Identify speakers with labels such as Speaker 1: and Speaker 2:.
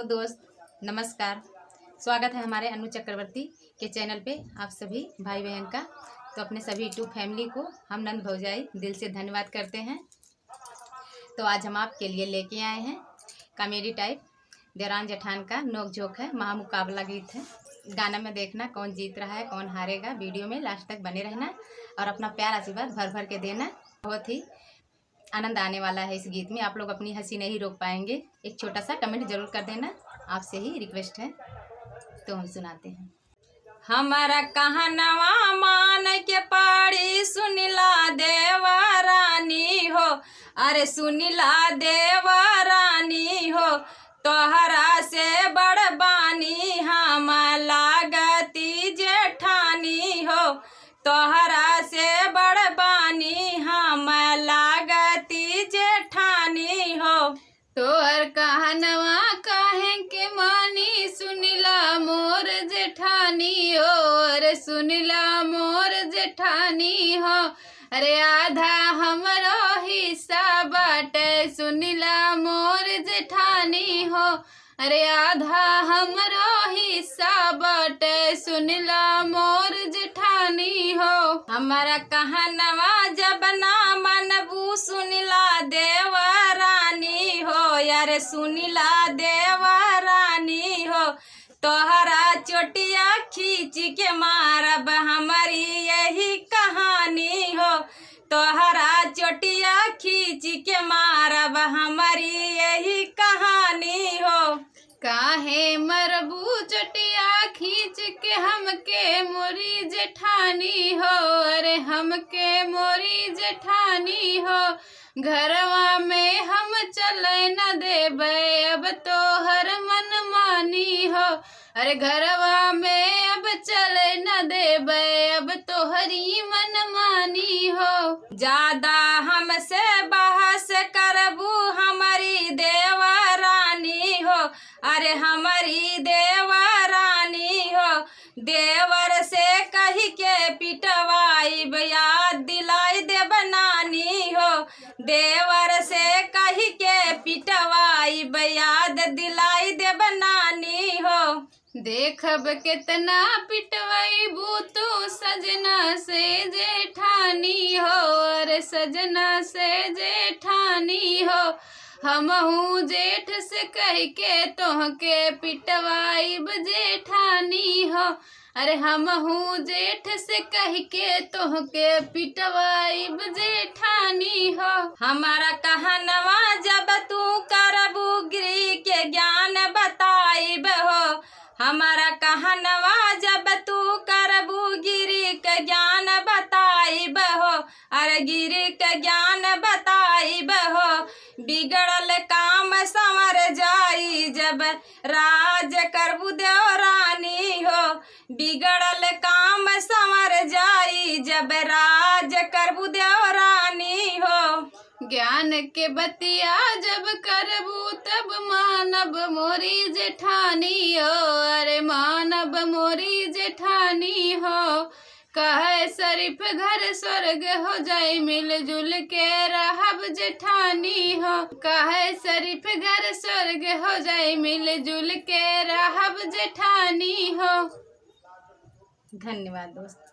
Speaker 1: Hello दोस्त, नमस्कार। स्वागत है हमारे अनु चक्रवर्ती के चैनल पे आप सभी भाई बहन का। तो अपने सभी यूट्यूब फैमिली को हम नंद भौजाई दिल से धन्यवाद करते हैं। तो आज हम आपके लिए लेके आए हैं कॉमेडी टाइप देवरान जेठान का नोक झोंक है, महामुकाबला गीत है। गाना में देखना कौन जीत रहा है कौन हारेगा। वीडियो में लास्ट तक बने रहना और अपना प्यार आशीर्वाद भर भर के देना। बहुत ही आनंद आने वाला है इस गीत में। आप लोग अपनी हंसी नहीं रोक पाएंगे। एक छोटा सा कमेंट जरूर कर देना, आपसे ही रिक्वेस्ट है। तो हम सुनाते हैं। हमारा कहनवा मान के पड़ी सुनिला देवरानी हो, अरे सुनिला देवरानी हो। तोहरा से बड़बानी हम लागती जेठानी हो, तोहरा से बड़बानी हम लागती जेठानी हो।
Speaker 2: तोहर कहनवा काहे के मानी सुनिला मोर जेठानी हो, अरे सुनिला मोर जेठानी हो। अरे आधा हमरो हिस्सा बाटे सुनिला मोर जेठानी हो, अरे आधा हमरो हिस्सा बाटे सुनिला मोर जेठानी हो।
Speaker 1: हमारा कहनवा जब ना मनबू सुनिला देवरानी हो, यार सुनिला देवरानी हो। तोहरा चोटिया खींच के मारब हमारी यही कहानी हो, तोहरा चोटिया खींच के मारब हमारी यही कहानी हो।
Speaker 2: काहे मरबू चटिया खींच के हमके मोरी जेठानी हो, अरे हमके मोरी जेठानी हो। घरवा में हम चले न देबे अब तो हर मन मानी हो, अरे घरवा में अब चले न देबे अब तो हरी मन मानी हो।
Speaker 1: ज्यादा हमसे बहस करबू हमारी देवरानी हो, अरे हमारी देवरानी हो। देवर से कही के पिटवाई याद दिलाई दे बनानी हो, देवर से कही के पिटवाई याद दिलाई दे बनानी हो।
Speaker 2: देखब कितना पिटवैबू तू सजना से जेठानी हो, अरे सजना से जेठानी हो। हमहू जेठ से कह के तोहके पिटवाइब जेठानी हो, अरे हमहू जेठ से कह के तोहके पिटवाइब जेठानी हो।
Speaker 1: हमारा कहनवा जब तू करबू गिरी के ज्ञान बताइब हो, हमारा कहनवा जब तू करबू गिरी के ज्ञान बताइब हो, अरे गिरी के ज्ञान बताइब हो। बिगड़ल काम संवर जाई जब राज करबू देवरानी हो, बिगड़ल काम संवर जाई जब राज करबू देवरानी हो।
Speaker 2: ज्ञान के बतिया जब करबू तब मानब मोरी जेठानी हो, अरे मानब मोरी जेठानी हो। कहे शरीफ घर स्वर्ग हो जाए मिलजुल के रहब जेठानी हो, कहे शरीफ घर स्वर्ग हो जाए मिलजुल के रहब जेठानी हो।
Speaker 1: धन्यवाद दोस्त।